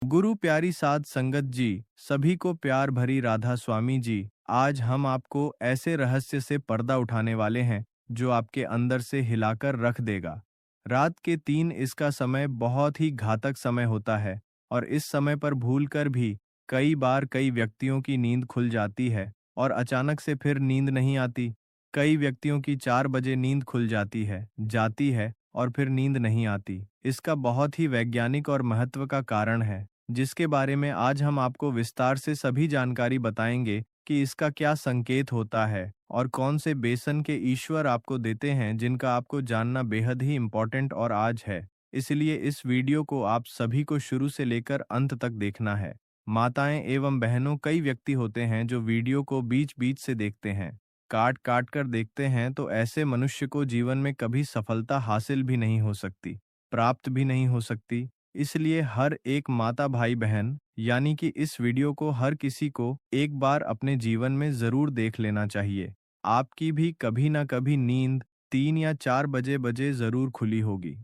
गुरु प्यारी साध संगत जी, सभी को प्यार भरी राधा स्वामी जी। आज हम आपको ऐसे रहस्य से पर्दा उठाने वाले हैं जो आपके अंदर से हिलाकर रख देगा। रात के 3 इसका समय बहुत ही घातक समय होता है और इस समय पर भूलकर भी कई बार कई व्यक्तियों की नींद खुल जाती है और अचानक से फिर नींद नहीं आती। कई व्यक्तियों की 4 बजे नींद खुल जाती है और फिर नींद नहीं आती। इसका बहुत ही वैज्ञानिक और महत्व का कारण है, जिसके बारे में आज हम आपको विस्तार से सभी जानकारी बताएंगे कि इसका क्या संकेत होता है और कौन से बेसन के ईश्वर आपको देते हैं, जिनका आपको जानना बेहद ही इम्पोर्टेंट और आज है। इसलिए इस वीडियो को आप सभी को शुरू से लेकर अंत तक देखना है। माताएं एवं बहनों, कई व्यक्ति होते हैं जो वीडियो को बीच बीच से देखते हैं, काट काट कर देखते हैं, तो ऐसे मनुष्य को जीवन में कभी सफलता हासिल भी नहीं हो सकती, प्राप्त भी नहीं हो सकती। इसलिए हर एक माता भाई बहन, यानी कि इस वीडियो को हर किसी को एक बार अपने जीवन में जरूर देख लेना चाहिए। आपकी भी कभी ना कभी नींद 3 या 4 बजे बजे जरूर खुली होगी,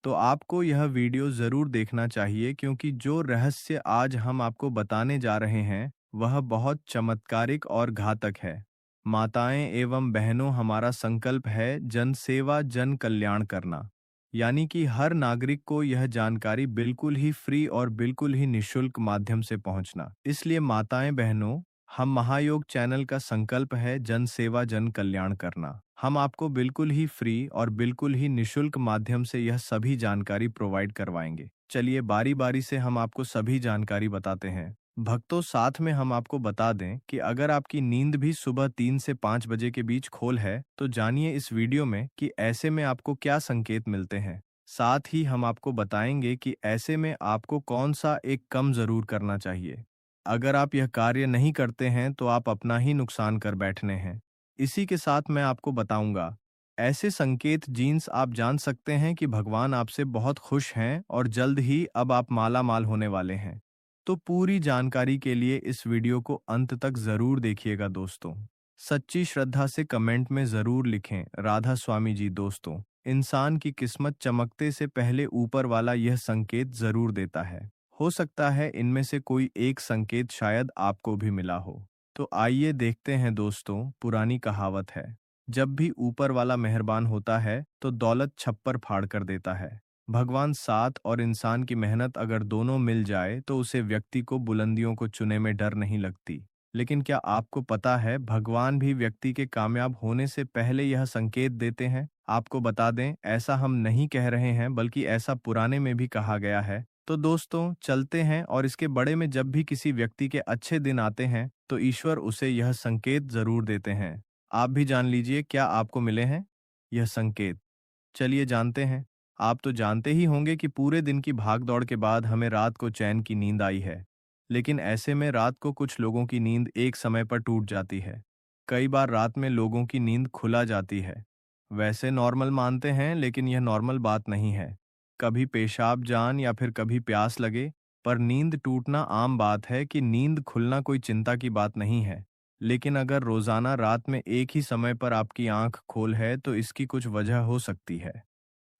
तो आपको यह वीडियो जरूर देखना चाहिए, क्योंकि जो रहस्य आज हम आपको बताने जा रहे हैं वह बहुत चमत्कारिक और घातक है। माताएं एवं बहनों, हमारा संकल्प है जन सेवा जन कल्याण करना, यानी कि हर नागरिक को यह जानकारी बिल्कुल ही फ्री और बिल्कुल ही निशुल्क माध्यम से पहुंचना। इसलिए माताएं बहनों, हम महायोग चैनल का संकल्प है जन सेवा जन कल्याण करना। हम आपको बिल्कुल ही फ्री और बिल्कुल ही निशुल्क माध्यम से यह सभी जानकारी प्रोवाइड करवाएंगे। चलिए बारी बारी से हम आपको सभी जानकारी बताते हैं। भक्तों, साथ में हम आपको बता दें कि अगर आपकी नींद भी सुबह 3 से 5 बजे के बीच खोल है, तो जानिए इस वीडियो में कि ऐसे में आपको क्या संकेत मिलते हैं। साथ ही हम आपको बताएंगे कि ऐसे में आपको कौन सा एक कम जरूर करना चाहिए। अगर आप यह कार्य नहीं करते हैं तो आप अपना ही नुकसान कर बैठने हैं। इसी के साथ मैं आपको बताऊंगा ऐसे संकेत जीन्स आप जान सकते हैं कि भगवान आपसे बहुत खुश हैं और जल्द ही अब आप माला माल होने वाले हैं। तो पूरी जानकारी के लिए इस वीडियो को अंत तक जरूर देखिएगा दोस्तों। सच्ची श्रद्धा से कमेंट में जरूर लिखें राधा स्वामी जी। दोस्तों, इंसान की किस्मत चमकते से पहले ऊपर वाला यह संकेत जरूर देता है। हो सकता है इनमें से कोई एक संकेत शायद आपको भी मिला हो। तो आइए देखते हैं दोस्तों। पुरानी कहावत है, जब भी ऊपर वाला मेहरबान होता है तो दौलत छप्पर फाड़ कर देता है। भगवान साथ और इंसान की मेहनत अगर दोनों मिल जाए तो उसे व्यक्ति को बुलंदियों को चुने में डर नहीं लगती। लेकिन क्या आपको पता है, भगवान भी व्यक्ति के कामयाब होने से पहले यह संकेत देते हैं। आपको बता दें, ऐसा हम नहीं कह रहे हैं, बल्कि ऐसा पुराने में भी कहा गया है। तो दोस्तों चलते हैं, और इसके बड़े में जब भी किसी व्यक्ति के अच्छे दिन आते हैं तो ईश्वर उसे यह संकेत जरूर देते हैं। आप भी जान लीजिए क्या आपको मिले हैं यह संकेत। चलिए जानते हैं। आप तो जानते ही होंगे कि पूरे दिन की भागदौड़ के बाद हमें रात को चैन की नींद आई है। लेकिन ऐसे में रात को कुछ लोगों की नींद एक समय पर टूट जाती है। कई बार रात में लोगों की नींद खुला जाती है। वैसे नॉर्मल मानते हैं, लेकिन यह नॉर्मल बात नहीं है। कभी पेशाब जान या फिर कभी प्यास लगे, पर नींद टूटना आम बात है। कि नींद खुलना कोई चिंता की बात नहीं है। लेकिन अगर रोजाना रात में एक ही समय पर आपकी आंख खोल है तो इसकी कुछ वजह हो सकती है।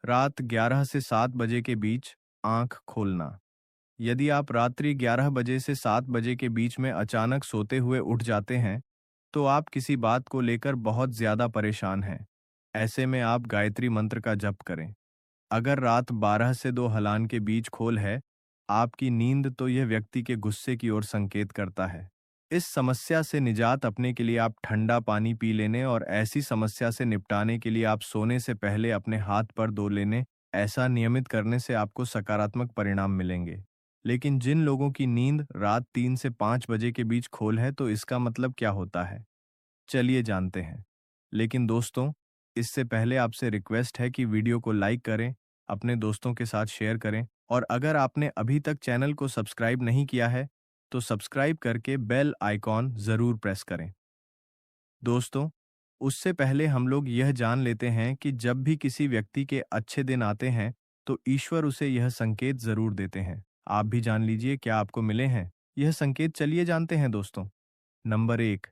रात 11 से 7 बजे के बीच आंख खोलना। यदि आप रात्रि 11 बजे से 7 बजे के बीच में अचानक सोते हुए उठ जाते हैं, तो आप किसी बात को लेकर बहुत ज्यादा परेशान हैं। ऐसे में आप गायत्री मंत्र का जप करें। अगर रात 12 से 2 हलान के बीच खोल है आपकी नींद, तो यह व्यक्ति के गुस्से की ओर संकेत करता है। इस समस्या से निजात अपने के लिए आप ठंडा पानी पी लेने, और ऐसी समस्या से निपटाने के लिए आप सोने से पहले अपने हाथ पर धो लेने। ऐसा नियमित करने से आपको सकारात्मक परिणाम मिलेंगे। लेकिन जिन लोगों की नींद रात 3 से 5 बजे के बीच खोल है, तो इसका मतलब क्या होता है, चलिए जानते हैं। लेकिन दोस्तों, इससे पहले आपसे रिक्वेस्ट है कि वीडियो को लाइक करें, अपने दोस्तों के साथ शेयर करें, और अगर आपने अभी तक चैनल को सब्सक्राइब नहीं किया है तो सब्सक्राइब करके बेल आइकॉन जरूर प्रेस करें। दोस्तों, उससे पहले हम लोग यह जान लेते हैं कि जब भी किसी व्यक्ति के अच्छे दिन आते हैं तो ईश्वर उसे यह संकेत जरूर देते हैं। आप भी जान लीजिए क्या आपको मिले हैं यह संकेत। चलिए जानते हैं दोस्तों। नंबर 1,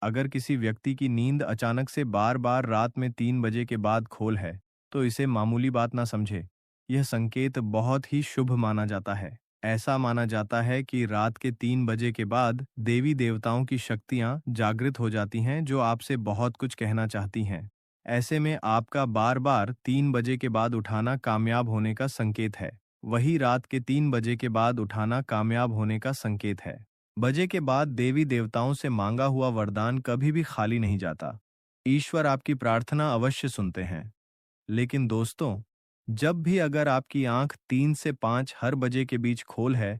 अगर किसी व्यक्ति की नींद अचानक से बार बार रात में 3 बजे के बाद खोल है, तो इसे मामूली बात ना समझे। यह संकेत बहुत ही शुभ माना जाता है। ऐसा माना जाता है कि रात के 3 बजे के बाद देवी देवताओं की शक्तियां जागृत हो जाती हैं जो आपसे बहुत कुछ कहना चाहती हैं। ऐसे में आपका बार बार 3 बजे के बाद उठाना कामयाब होने का संकेत है। वही रात के 3 बजे के बाद उठाना कामयाब होने का संकेत है। बजे के बाद देवी देवताओं से मांगा हुआ वरदान कभी भी खाली नहीं जाता। ईश्वर आपकी प्रार्थना अवश्य सुनते हैं। लेकिन दोस्तों, जब भी अगर आपकी आंख 3 से 5 हर बजे के बीच खोल है,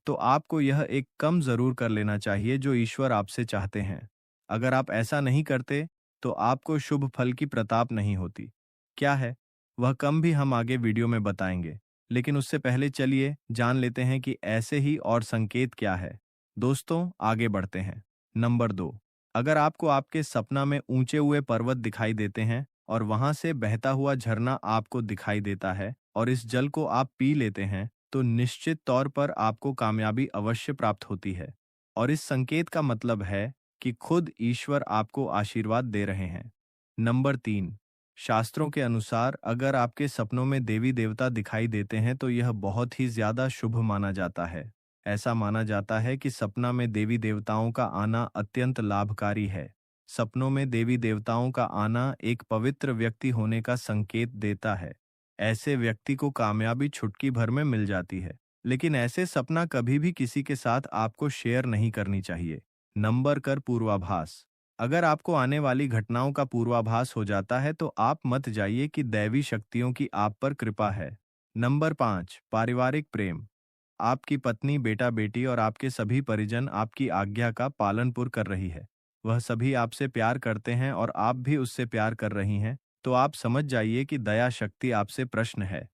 तो आपको यह एक कम जरूर कर लेना चाहिए जो ईश्वर आपसे चाहते हैं। अगर आप ऐसा नहीं करते, तो आपको शुभ फल की प्रताप नहीं होती। क्या है वह कम भी हम आगे वीडियो में बताएंगे, लेकिन उससे पहले चलिए जान लेते हैं कि ऐसे ही और संकेत क्या है। दोस्तों, आगे बढ़ते हैं। नंबर 2, अगर आपको आपके सपना में ऊंचे हुए पर्वत दिखाई देते हैं और वहां से बहता हुआ झरना आपको दिखाई देता है और इस जल को आप पी लेते हैं, तो निश्चित तौर पर आपको कामयाबी अवश्य प्राप्त होती है। और इस संकेत का मतलब है कि खुद ईश्वर आपको आशीर्वाद दे रहे हैं। नंबर 3, शास्त्रों के अनुसार अगर आपके सपनों में देवी देवता दिखाई देते हैं तो यह बहुत ही ज्यादा शुभ माना जाता है। ऐसा माना जाता है कि सपना में देवी देवताओं का आना अत्यंत लाभकारी है। सपनों में देवी देवताओं का आना एक पवित्र व्यक्ति होने का संकेत देता है। ऐसे व्यक्ति को कामयाबी चुटकी भर में मिल जाती है। लेकिन ऐसे सपना कभी भी किसी के साथ आपको शेयर नहीं करनी चाहिए। नंबर कर पूर्वाभास, अगर आपको आने वाली घटनाओं का पूर्वाभास हो जाता है तो आप मत जाइए कि दैवी शक्तियों की आप पर कृपा है। नंबर 5, पारिवारिक प्रेम, आपकी पत्नी, बेटा बेटी और आपके सभी परिजन आपकी आज्ञा का पालन पूर्ण कर रही है। वह सभी आपसे प्यार करते हैं और आप भी उससे प्यार कर रही हैं, तो आप समझ जाइए कि दया शक्ति आपसे प्रश्न है।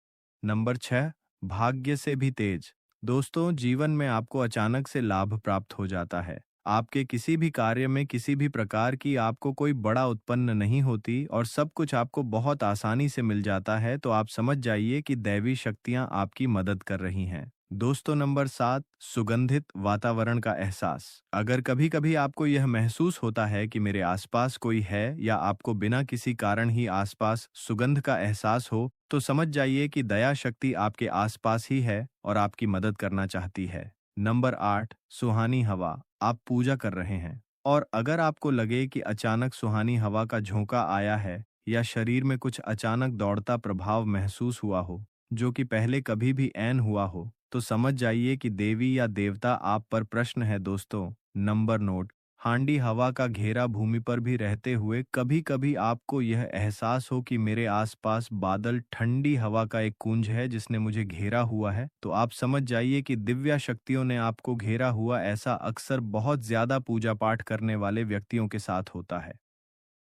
नंबर 6, भाग्य से भी तेज, दोस्तों, जीवन में आपको अचानक से लाभ प्राप्त हो जाता है। आपके किसी भी कार्य में किसी भी प्रकार की आपको कोई बड़ा उत्पन्न नहीं होती और सब कुछ आपको बहुत आसानी से मिल जाता है, तो आप समझ जाइए कि दैवी शक्तियां आपकी मदद कर रही हैं। दोस्तों, नंबर 7, सुगंधित वातावरण का एहसास, अगर कभी कभी आपको यह महसूस होता है कि मेरे आसपास कोई है या आपको बिना किसी कारण ही आसपास सुगंध का एहसास हो, तो समझ जाइए कि दया शक्ति आपके आसपास ही है और आपकी मदद करना चाहती है। नंबर 8, सुहानी हवा, आप पूजा कर रहे हैं और अगर आपको लगे कि अचानक सुहानी हवा का झोंका आया है या शरीर में कुछ अचानक दौड़ता प्रभाव महसूस हुआ हो, जो कि पहले कभी भी ऐन हुआ हो, तो समझ जाइए कि देवी या देवता आप पर प्रश्न है। दोस्तों, नंबर नोट, हांडी हवा का घेरा भूमि पर भी रहते हुए कभी कभी आपको यह एहसास हो कि मेरे आसपास बादल ठंडी हवा का एक कुंज है जिसने मुझे घेरा हुआ है, तो आप समझ जाइए कि दिव्या शक्तियों ने आपको घेरा हुआ। ऐसा अक्सर बहुत ज्यादा पूजा पाठ करने वाले व्यक्तियों के साथ होता है।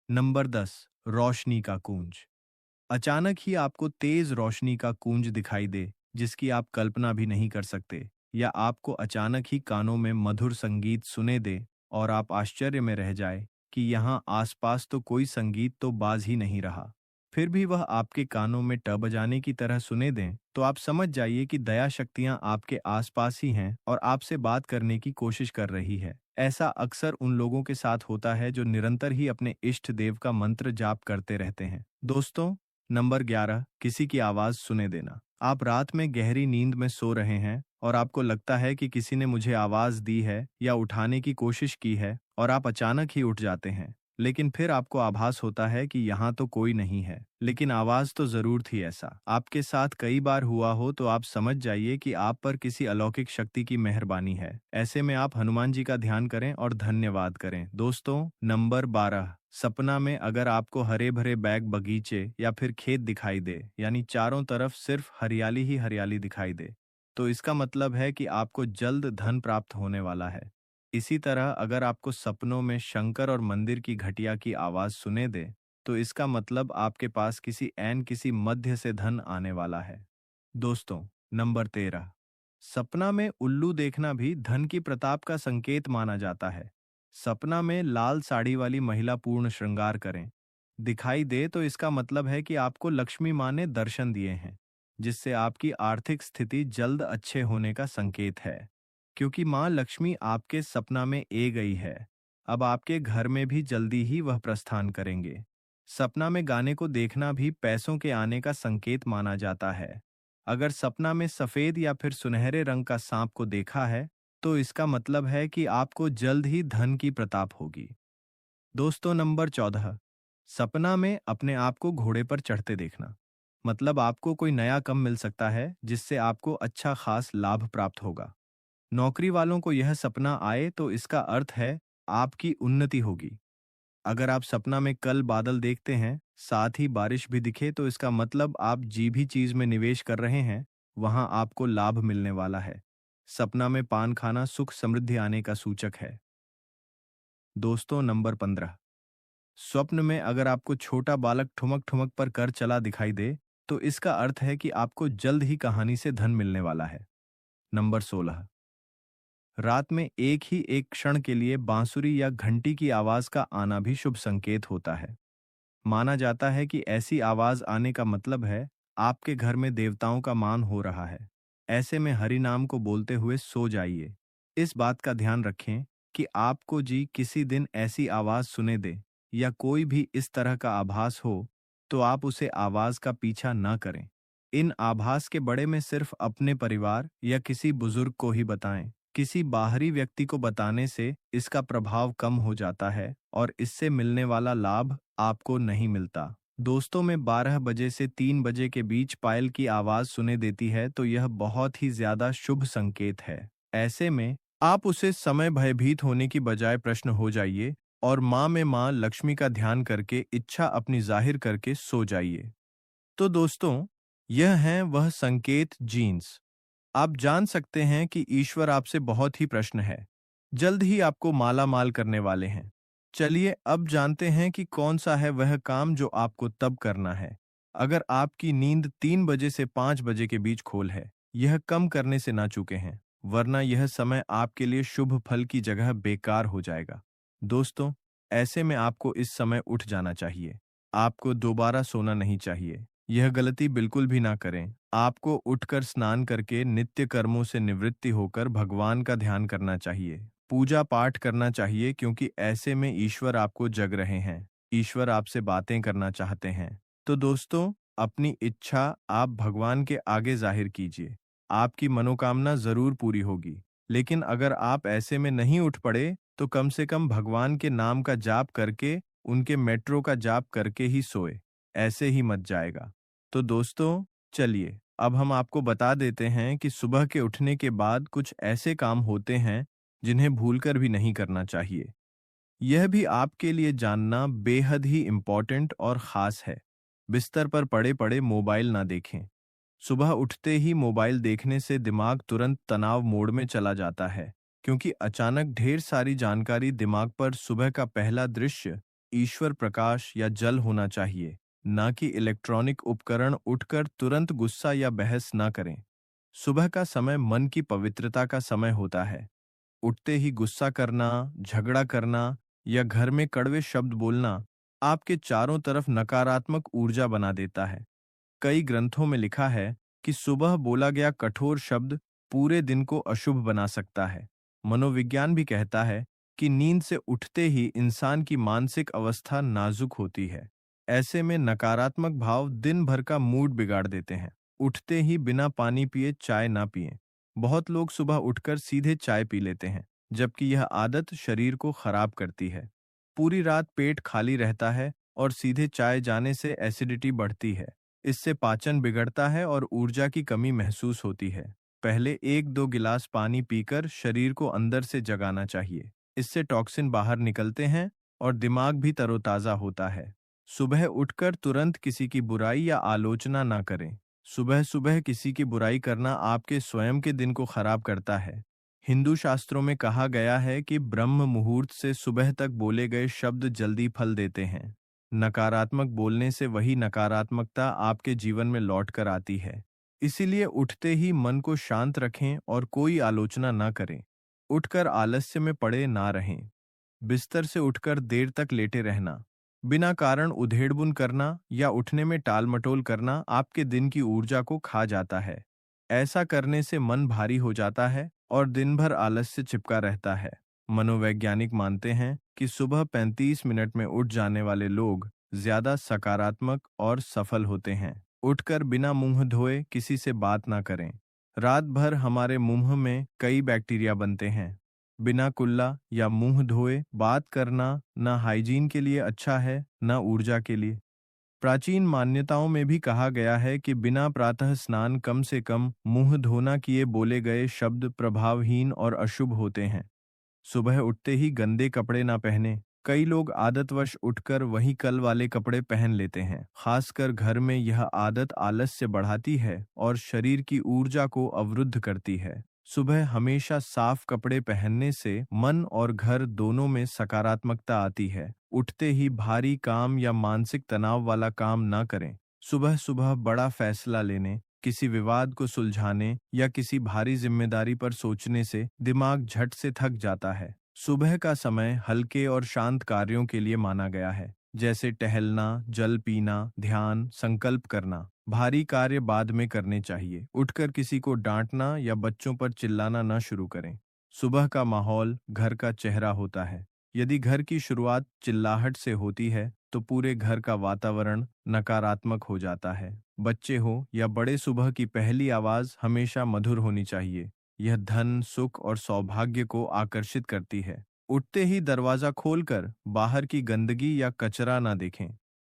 नंबर 10, रोशनी का कूंज, अचानक ही आपको तेज रोशनी का कूंज दिखाई दे जिसकी आप कल्पना भी नहीं कर सकते, या आपको अचानक ही कानों में मधुर संगीत सुने दे और आप आश्चर्य में रह जाए कि यहाँ आसपास तो कोई संगीत तो बाज ही नहीं रहा, फिर भी वह आपके कानों में ट बजाने की तरह सुने दें, तो आप समझ जाइए कि दया शक्तियाँ आपके आसपास ही हैं और आपसे बात करने की कोशिश कर रही है। ऐसा अक्सर उन लोगों के साथ होता है जो निरंतर ही अपने इष्ट देव का मंत्र जाप करते रहते हैं। दोस्तों, नंबर 11, किसी की आवाज सुने देना, आप रात में गहरी नींद में सो रहे हैं और आपको लगता है कि किसी ने मुझे आवाज दी है या उठाने की कोशिश की है और आप अचानक ही उठ जाते हैं, लेकिन फिर आपको आभास होता है कि यहाँ तो कोई नहीं है, लेकिन आवाज तो जरूर थी। ऐसा आपके साथ कई बार हुआ हो तो आप समझ जाइए कि आप पर किसी अलौकिक शक्ति की मेहरबानी है। ऐसे में आप हनुमान जी का ध्यान करें और धन्यवाद करें। दोस्तों, नंबर 12, सपना में अगर आपको हरे भरे बैग बगीचे या फिर खेत दिखाई दे, यानी चारों तरफ सिर्फ हरियाली ही हरियाली दिखाई दे, तो इसका मतलब है कि आपको जल्द धन प्राप्त होने वाला है। इसी तरह अगर आपको सपनों में शंकर और मंदिर की घटिया की आवाज सुने दे, तो इसका मतलब आपके पास किसी मध्य से धन आने वाला है। दोस्तों, नंबर 13, सपना में उल्लू देखना भी धन की प्रताप का संकेत माना जाता है। सपना में लाल साड़ी वाली महिला पूर्ण श्रृंगार करें दिखाई दे तो इसका मतलब है कि आपको लक्ष्मी माँ ने दर्शन दिए हैं, जिससे आपकी आर्थिक स्थिति जल्द अच्छे होने का संकेत है। क्योंकि माँ लक्ष्मी आपके सपना में ए गई है, अब आपके घर में भी जल्दी ही वह प्रस्थान करेंगे। सपना में गाने को देखना भी पैसों के आने का संकेत माना जाता है। अगर सपना में सफेद या फिर सुनहरे रंग का सांप को देखा है, तो इसका मतलब है कि आपको जल्द ही धन की प्रताप होगी। दोस्तों, नंबर 14, सपना में अपने आप को घोड़े पर चढ़ते देखना। मतलब आपको कोई नया काम मिल सकता है जिससे आपको अच्छा खास लाभ प्राप्त होगा। नौकरी वालों को यह सपना आए तो इसका अर्थ है आपकी उन्नति होगी। अगर आप सपना में कल बादल देखते हैं, साथ ही बारिश भी दिखे, तो इसका मतलब आप जी भी चीज में निवेश कर रहे हैं, वहां आपको लाभ मिलने वाला है। सपना में पान खाना सुख समृद्धि आने का सूचक है। दोस्तों, नंबर 15, स्वप्न में अगर आपको छोटा बालक ठुमक ठुमक पर कर चला दिखाई दे, तो इसका अर्थ है कि आपको जल्द ही कहानी से धन मिलने वाला है। नंबर 16, रात में एक ही एक क्षण के लिए बांसुरी या घंटी की आवाज का आना भी शुभ संकेत होता है। माना जाता है कि ऐसी आवाज आने का मतलब है आपके घर में देवताओं का मान हो रहा है। ऐसे में हरि नाम को बोलते हुए सो जाइए। इस बात का ध्यान रखें कि आपको जी किसी दिन ऐसी आवाज सुने दे या कोई भी इस तरह का आभास हो, तो आप उसे आवाज का पीछा न करें। इन आभास के बड़े में सिर्फ अपने परिवार या किसी बुजुर्ग को ही बताएं। किसी बाहरी व्यक्ति को बताने से इसका प्रभाव कम हो जाता है और इससे मिलने वाला लाभ आपको नहीं मिलता। दोस्तों में 12 बजे से 3 बजे के बीच पायल की आवाज सुने देती है, तो यह बहुत ही ज्यादा शुभ संकेत है। ऐसे में आप उसे समय भयभीत होने की बजाय प्रश्न हो जाइए और माँ में माँ लक्ष्मी का ध्यान करके इच्छा अपनी जाहिर करके सो जाइए। तो दोस्तों, यह हैं वह संकेत जीन्स। आप जान सकते हैं कि ईश्वर आपसे बहुत ही प्रसन्न है। जल्द ही आपको माला माल करने वाले हैं। चलिए अब जानते हैं कि कौन सा है वह काम जो आपको तब करना है अगर आपकी नींद 3 बजे से 5 बजे के बीच खोल है। यह कम करने से ना चूके हैं, वरना यह समय आपके लिए शुभ फल की जगह बेकार हो जाएगा। दोस्तों, ऐसे में आपको इस समय उठ जाना चाहिए। आपको दोबारा सोना नहीं चाहिए। यह गलती बिल्कुल भी ना करें। आपको उठकर स्नान करके नित्य कर्मों से निवृत्ति होकर भगवान का ध्यान करना चाहिए। पूजा पाठ करना चाहिए, क्योंकि ऐसे में ईश्वर आपको जग रहे हैं। ईश्वर आपसे बातें करना चाहते हैं। तो दोस्तों, अपनी इच्छा आप भगवान के आगे जाहिर कीजिए। आपकी मनोकामना जरूर पूरी होगी। लेकिन अगर आप ऐसे में नहीं उठ पड़े, तो कम से कम भगवान के नाम का जाप करके, उनके मेट्रो का जाप करके ही सोए। ऐसे ही मत जाएगा। तो दोस्तों, चलिए अब हम आपको बता देते हैं कि सुबह के उठने के बाद कुछ ऐसे काम होते हैं जिन्हें भूलकर भी नहीं करना चाहिए। यह भी आपके लिए जानना बेहद ही इम्पोर्टेंट और ख़ास है। बिस्तर पर पड़े पड़े मोबाइल ना देखें। सुबह उठते ही मोबाइल देखने से दिमाग तुरंत तनाव मोड में चला जाता है, क्योंकि अचानक ढेर सारी जानकारी दिमाग पर। सुबह का पहला दृश्य ईश्वर प्रकाश या जल होना चाहिए, ना कि इलेक्ट्रॉनिक उपकरण। उठकर तुरंत गुस्सा या बहस ना करें। सुबह का समय मन की पवित्रता का समय होता है। उठते ही गुस्सा करना, झगड़ा करना या घर में कड़वे शब्द बोलना आपके चारों तरफ नकारात्मक ऊर्जा बना देता है। कई ग्रंथों में लिखा है कि सुबह बोला गया कठोर शब्द पूरे दिन को अशुभ बना सकता है। मनोविज्ञान भी कहता है कि नींद से उठते ही इंसान की मानसिक अवस्था नाजुक होती है। ऐसे में नकारात्मक भाव दिन भर का मूड बिगाड़ देते हैं। उठते ही बिना पानी पिए चाय ना पिएं। बहुत लोग सुबह उठकर सीधे चाय पी लेते हैं, जबकि यह आदत शरीर को खराब करती है। पूरी रात पेट खाली रहता है और सीधे चाय जाने से एसिडिटी बढ़ती है। इससे पाचन बिगड़ता है और ऊर्जा की कमी महसूस होती है। पहले 1-2 गिलास पानी पीकर शरीर को अंदर से जगाना चाहिए। इससे टॉक्सिन बाहर निकलते हैं और दिमाग भी तरोताजा होता है। सुबह उठकर तुरंत किसी की बुराई या आलोचना ना करें। सुबह सुबह किसी की बुराई करना आपके स्वयं के दिन को खराब करता है। हिंदू शास्त्रों में कहा गया है कि ब्रह्म मुहूर्त से सुबह तक बोले गए शब्द जल्दी फल देते हैं। नकारात्मक बोलने से वही नकारात्मकता आपके जीवन में लौट कर आती है। इसीलिए उठते ही मन को शांत रखें और कोई आलोचना ना करें। उठकर आलस्य में पड़े ना रहें। बिस्तर से उठकर देर तक लेटे रहना, बिना कारण उधेड़बुन करना या उठने में टालमटोल करना आपके दिन की ऊर्जा को खा जाता है। ऐसा करने से मन भारी हो जाता है और दिन भर आलस्य चिपका रहता है। मनोवैज्ञानिक मानते हैं कि सुबह 35 मिनट में उठ जाने वाले लोग ज्यादा सकारात्मक और सफल होते हैं। उठकर बिना मुंह धोए किसी से बात ना करें। रात भर हमारे मुंह में कई बैक्टीरिया बनते हैं। बिना कुल्ला या मुंह धोए बात करना ना हाइजीन के लिए अच्छा है, ना ऊर्जा के लिए। प्राचीन मान्यताओं में भी कहा गया है कि बिना प्रातः स्नान कम से कम मुंह धोना किए बोले गए शब्द प्रभावहीन और अशुभ होते हैं। सुबह उठते ही गंदे कपड़े ना पहने। कई लोग आदतवश उठकर वही कल वाले कपड़े पहन लेते हैं। खासकर घर में यह आदत आलस्य बढ़ाती है और शरीर की ऊर्जा को अवरुद्ध करती है। सुबह हमेशा साफ कपड़े पहनने से मन और घर दोनों में सकारात्मकता आती है। उठते ही भारी काम या मानसिक तनाव वाला काम ना करें। सुबह सुबह बड़ा फैसला लेने, किसी विवाद को सुलझाने या किसी भारी जिम्मेदारी पर सोचने से दिमाग झट से थक जाता है। सुबह का समय हल्के और शांत कार्यों के लिए माना गया है, जैसे टहलना, जल पीना, ध्यान, संकल्प करना। भारी कार्य बाद में करने चाहिए। उठकर किसी को डांटना या बच्चों पर चिल्लाना न शुरू करें। सुबह का माहौल घर का चेहरा होता है। यदि घर की शुरुआत चिल्लाहट से होती है तो पूरे घर का वातावरण नकारात्मक हो जाता है। बच्चे हो या बड़े, सुबह की पहली आवाज हमेशा मधुर होनी चाहिए। यह धन, सुख और सौभाग्य को आकर्षित करती है। उठते ही दरवाजा खोलकर बाहर की गंदगी या कचरा ना देखें।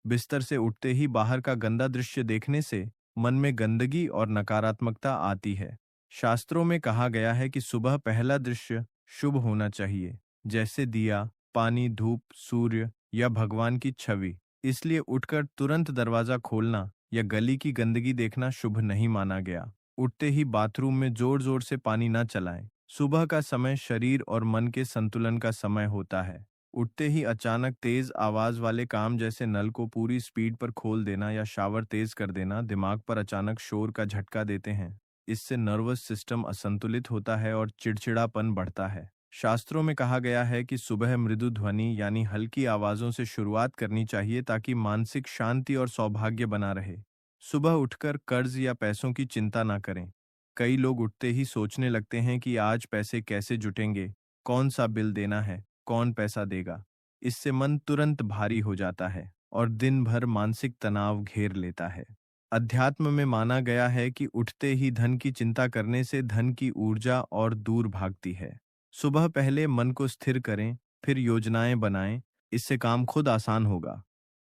बिस्तर से उठते ही बाहर का गंदा दृश्य देखने से मन में गंदगी और नकारात्मकता आती है। शास्त्रों में कहा गया है कि सुबह पहला दृश्य शुभ होना चाहिए, जैसे दिया, पानी, धूप, सूर्य या भगवान की छवि। इसलिए उठकर तुरंत दरवाजा खोलना या गली की गंदगी देखना शुभ नहीं माना गया। उठते ही बाथरूम में जोर जोर से पानी न चलाएं। सुबह का समय शरीर और मन के संतुलन का समय होता है। उठते ही अचानक तेज आवाज वाले काम, जैसे नल को पूरी स्पीड पर खोल देना या शावर तेज कर देना, दिमाग पर अचानक शोर का झटका देते हैं। इससे नर्वस सिस्टम असंतुलित होता है और चिड़चिड़ापन बढ़ता है। शास्त्रों में कहा गया है कि सुबह मृदु ध्वनि यानी हल्की आवाजों से शुरुआत करनी चाहिए ताकि मानसिक शांति और सौभाग्य बना रहे। सुबह उठकर कर्ज या पैसों की चिंता ना करें। कई लोग उठते ही सोचने लगते हैं कि आज पैसे कैसे जुटेंगे, कौन सा बिल देना है, कौन पैसा देगा। इससे मन तुरंत भारी हो जाता है और दिन भर मानसिक तनाव घेर लेता है। अध्यात्म में माना गया है कि उठते ही धन की चिंता करने से धन की ऊर्जा और दूर भागती है। सुबह पहले मन को स्थिर करें, फिर योजनाएं बनाएं। इससे काम खुद आसान होगा।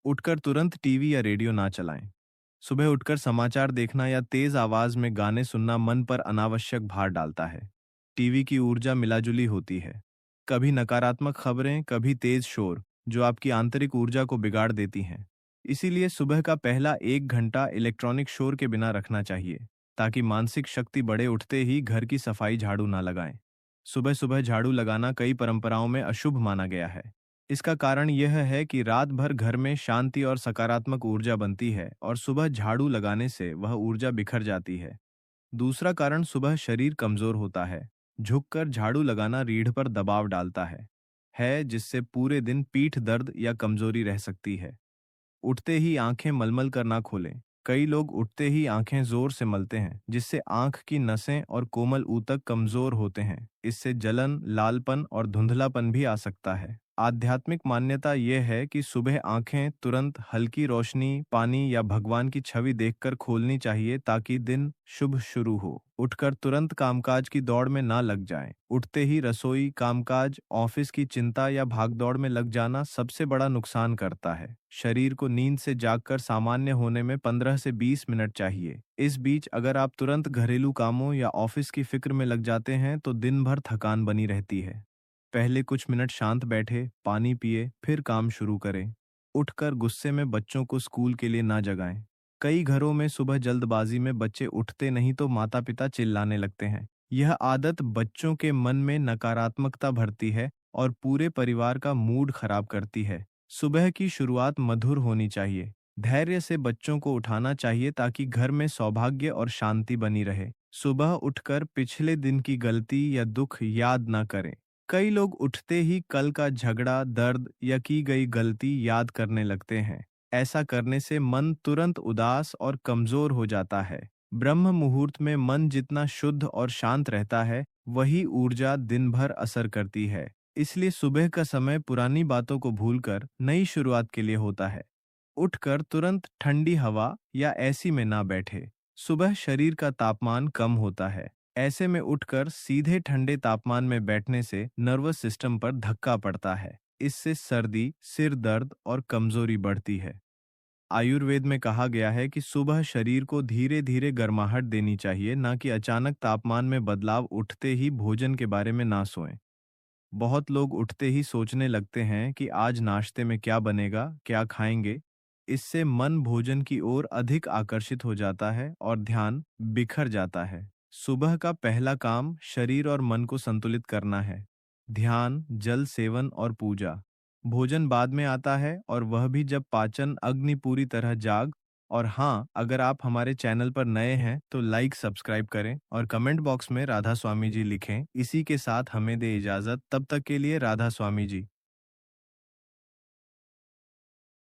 उठकर तुरंत टीवी या रेडियो ना चलाएं। सुबह उठकर समाचार देखना या तेज आवाज में गाने सुनना मन पर अनावश्यक भार डालता है। टीवी की ऊर्जा मिलाजुली होती है, कभी नकारात्मक खबरें, कभी तेज शोर, जो आपकी आंतरिक ऊर्जा को बिगाड़ देती हैं। इसीलिए सुबह का पहला 1 घंटा इलेक्ट्रॉनिक शोर के बिना रखना चाहिए, ताकि मानसिक शक्ति बढ़े। उठते ही घर की सफाई, झाड़ू ना लगाएं। सुबह सुबह झाड़ू लगाना कई परंपराओं में अशुभ माना गया है। इसका कारण यह है कि रात भर घर में शांति और सकारात्मक ऊर्जा बनती है और सुबह झाड़ू लगाने से वह ऊर्जा बिखर जाती है। दूसरा कारण, सुबह शरीर कमजोर होता है। झुककर झाड़ू लगाना रीढ़ पर दबाव डालता है जिससे पूरे दिन पीठ दर्द या कमजोरी रह सकती है। उठते ही आंखें मलमल कर ना खोलें। कई लोग उठते ही आंखें जोर से मलते हैं, जिससे आंख की नसें और कोमल ऊतक कमजोर होते हैं। इससे जलन, लालपन और धुंधलापन भी आ सकता है। आध्यात्मिक मान्यता यह है कि सुबह आंखें तुरंत हल्की रोशनी, पानी या भगवान की छवि देखकर खोलनी चाहिए ताकि दिन शुभ शुरू हो। उठकर तुरंत कामकाज की दौड़ में ना लग जाएं। उठते ही रसोई, कामकाज, ऑफिस की चिंता या भागदौड़ में लग जाना सबसे बड़ा नुकसान करता है। शरीर को नींद से जागकर सामान्य होने में 15 से 20 मिनट चाहिए। इस बीच अगर आप तुरंत घरेलू कामों या ऑफिस की फिक्र में लग जाते हैं तो दिन भर थकान बनी रहती है। पहले कुछ मिनट शांत बैठे, पानी पिए, फिर काम शुरू करें। उठकर गुस्से में बच्चों को स्कूल के लिए ना जगाएं। कई घरों में सुबह जल्दबाजी में बच्चे उठते नहीं तो माता-पिता चिल्लाने लगते हैं। यह आदत बच्चों के मन में नकारात्मकता भरती है और पूरे परिवार का मूड खराब करती है। सुबह की शुरुआत मधुर होनी चाहिए। धैर्य से बच्चों को उठाना चाहिए ताकि घर में सौभाग्य और शांति बनी रहे। सुबह उठकर पिछले दिन की गलती या दुख याद ना करें। कई लोग उठते ही कल का झगड़ा, दर्द या की गई गलती याद करने लगते हैं। ऐसा करने से मन तुरंत उदास और कमजोर हो जाता है। ब्रह्म मुहूर्त में मन जितना शुद्ध और शांत रहता है, वही ऊर्जा दिन भर असर करती है। इसलिए सुबह का समय पुरानी बातों को भूलकर नई शुरुआत के लिए होता है। उठकर तुरंत ठंडी हवा या एसी में ना बैठे। सुबह शरीर का तापमान कम होता है। ऐसे में उठकर सीधे ठंडे तापमान में बैठने से नर्वस सिस्टम पर धक्का पड़ता है। इससे सर्दी, सिर दर्द और कमजोरी बढ़ती है। आयुर्वेद में कहा गया है कि सुबह शरीर को धीरे धीरे गर्माहट देनी चाहिए, ना कि अचानक तापमान में बदलाव उठते ही भोजन के बारे में ना सोएं। बहुत लोग उठते ही सोचने लगते हैं कि आज नाश्ते में क्या बनेगा, क्या खाएंगे। इससे मन भोजन की ओर अधिक आकर्षित हो जाता है और ध्यान बिखर जाता है। सुबह का पहला काम शरीर और मन को संतुलित करना है। ध्यान, जल सेवन और पूजा। भोजन बाद में आता है, और वह भी जब पाचन अग्नि पूरी तरह जाग। और हाँ, अगर आप हमारे चैनल पर नए हैं तो लाइक सब्सक्राइब करें और कमेंट बॉक्स में राधा स्वामी जी लिखें। इसी के साथ हमें दे इजाज़त, तब तक के लिए राधा स्वामी जी।